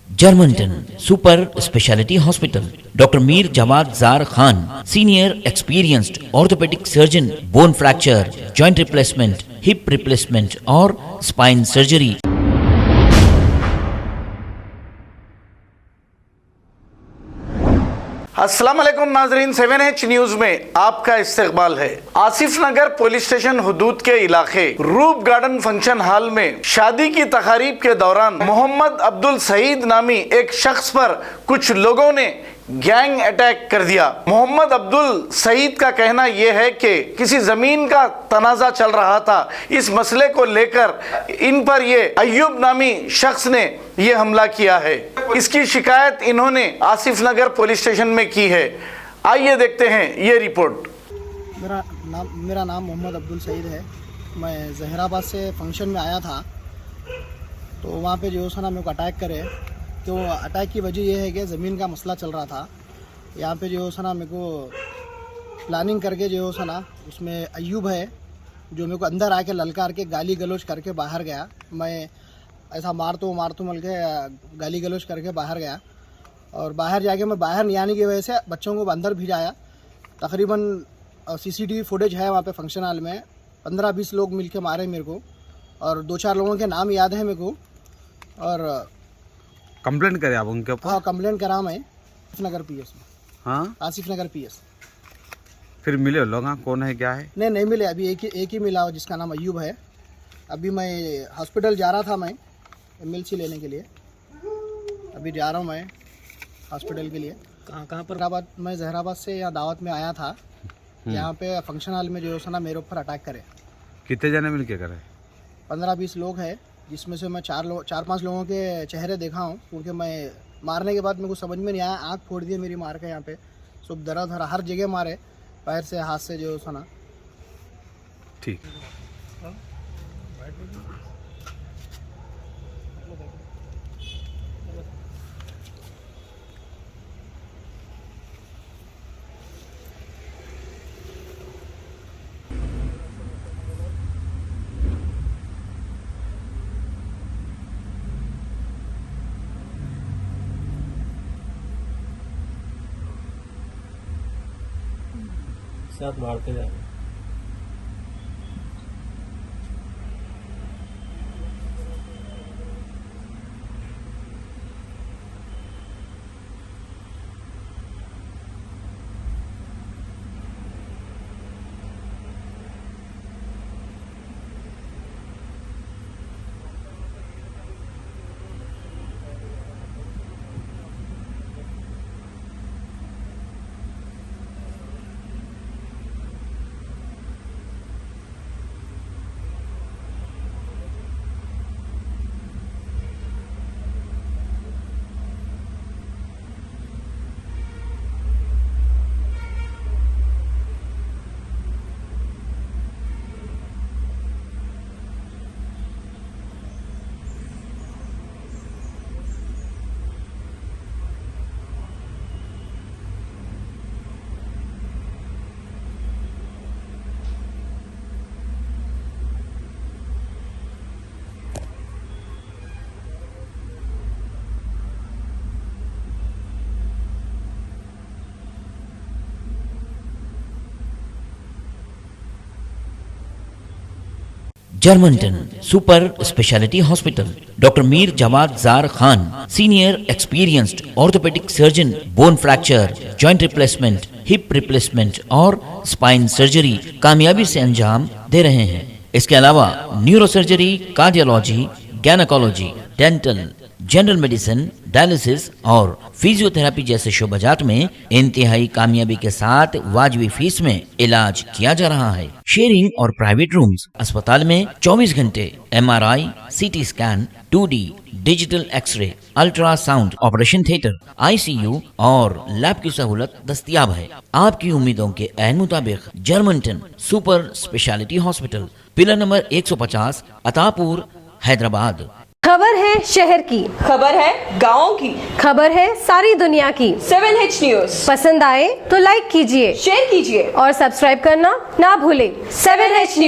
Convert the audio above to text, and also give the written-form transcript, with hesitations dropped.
Germanton super speciality hospital, doctor Mir Jawad Jar Khan, senior experienced orthopaedic surgeon, bone fracture, joint replacement, hip replacement और spine surgery. अस्सलाम वालेकुम नाजरीन, 7H news में आपका इस्तकबाल है। आसिफ नगर पुलिस स्टेशन हुदूद के इलाके रूप गार्डन फंक्शन हॉल में शादी की तकारीब के दौरान मोहम्मद अब्दुल सईद नामी एक शख्स पर कुछ लोगों ने गैंग अटैक कर दिया। मोहम्मद अब्दुल सईद का कहना यह है कि किसी जमीन का तनाजा चल रहा था। इस मसले को लेकर इन पर ये अय्यूब नामी शख्स ने ये हमला किया है। इसकी शिकायत इन्होंने आसिफ नगर पुलिस स्टेशन में की है। आइए देखते हैं ये रिपोर्ट। मेरा नाम मोहम्मद अब्दुल सईद है। मैं जहराबाद से फंक्शन में आया था, तो वहाँ पे जो है ना मेरे को अटैक करे। तो अटैक की वजह यह है कि ज़मीन का मसला चल रहा था। यहाँ पे जो है ना मेरे को प्लानिंग करके जो है ना उसमें अय्यूब है जो मेरे को अंदर आके ललकार के गाली गलौज करके बाहर गया। मैं ऐसा मारतू मल के गाली गलौज करके बाहर गया, और बाहर जाके मैं बाहर नहीं आने की वजह से बच्चों को अंदर भिजाया। तकरीबन CCTV फुटेज है वहाँ पे फंक्शन हॉल में। 15-20 लोग मिल के मारे मेरे को, और 2-4 लोगों के नाम याद है मेरे को। और कंप्लेंट करे आप उनके ऊपर? हाँ, कंप्लेंट करा मैं आसिफ नगर PS में। हाँ, आसिफ नगर PS। फिर मिले लोग? हाँ, कौन है क्या है? नहीं मिले, अभी एक ही मिला जिसका नाम अय्यूब है। अभी मैं हॉस्पिटल जा रहा था, मैं MLC लेने के लिए। अभी जा रहा हूँ मैं हॉस्पिटल के लिए। कहाँ पर? मैं जहराबाद से यहाँ दावत में आया था। यहाँ पे फंक्शन हॉल में जो है ना मेरे ऊपर अटैक करे। कितने जने मिल के करे? 15-20 लोग हैं, जिसमें से मैं 4-5 लोगों के चेहरे देखा हूँ, क्योंकि मैं मारने के बाद मेरे को समझ में नहीं आया। आँख फोड़ दिए मेरी मार के। यहाँ पे सब दर्द हर जगह मारे, पैर से हाथ से जो सुना। ठीक। साथ मारते जा रहे हैं। Germanten super speciality hospital, doctor Mir Jawad Jar Khan, senior experienced orthopaedic surgeon, bone fracture, joint replacement, hip replacement और स्पाइन सर्जरी कामयाबी से अंजाम दे रहे हैं। इसके अलावा neurosurgery, cardiology, gynaecology, dental, general medicine, dialysis और फिजियोथेरेपी जैसे शोबाजात में इंतहाई कामयाबी के साथ वाजबी फीस में इलाज किया जा रहा है। शेयरिंग और प्राइवेट रूम्स। अस्पताल में 24 घंटे MRI, CT scan, 2D digital X-ray, ultrasound, operation theatre, ICU और लैब की सहूलत दस्तयाब है। आपकी उम्मीदों के ऐन मुताबिक Germanten super speciality hospital, pillar number 150, Attapur, Hyderabad. खबर है शहर की, खबर है गाँव की, खबर है सारी दुनिया की। 7H न्यूज पसंद आए तो लाइक कीजिए, शेयर कीजिए और सब्सक्राइब करना ना भूलें। 7H news.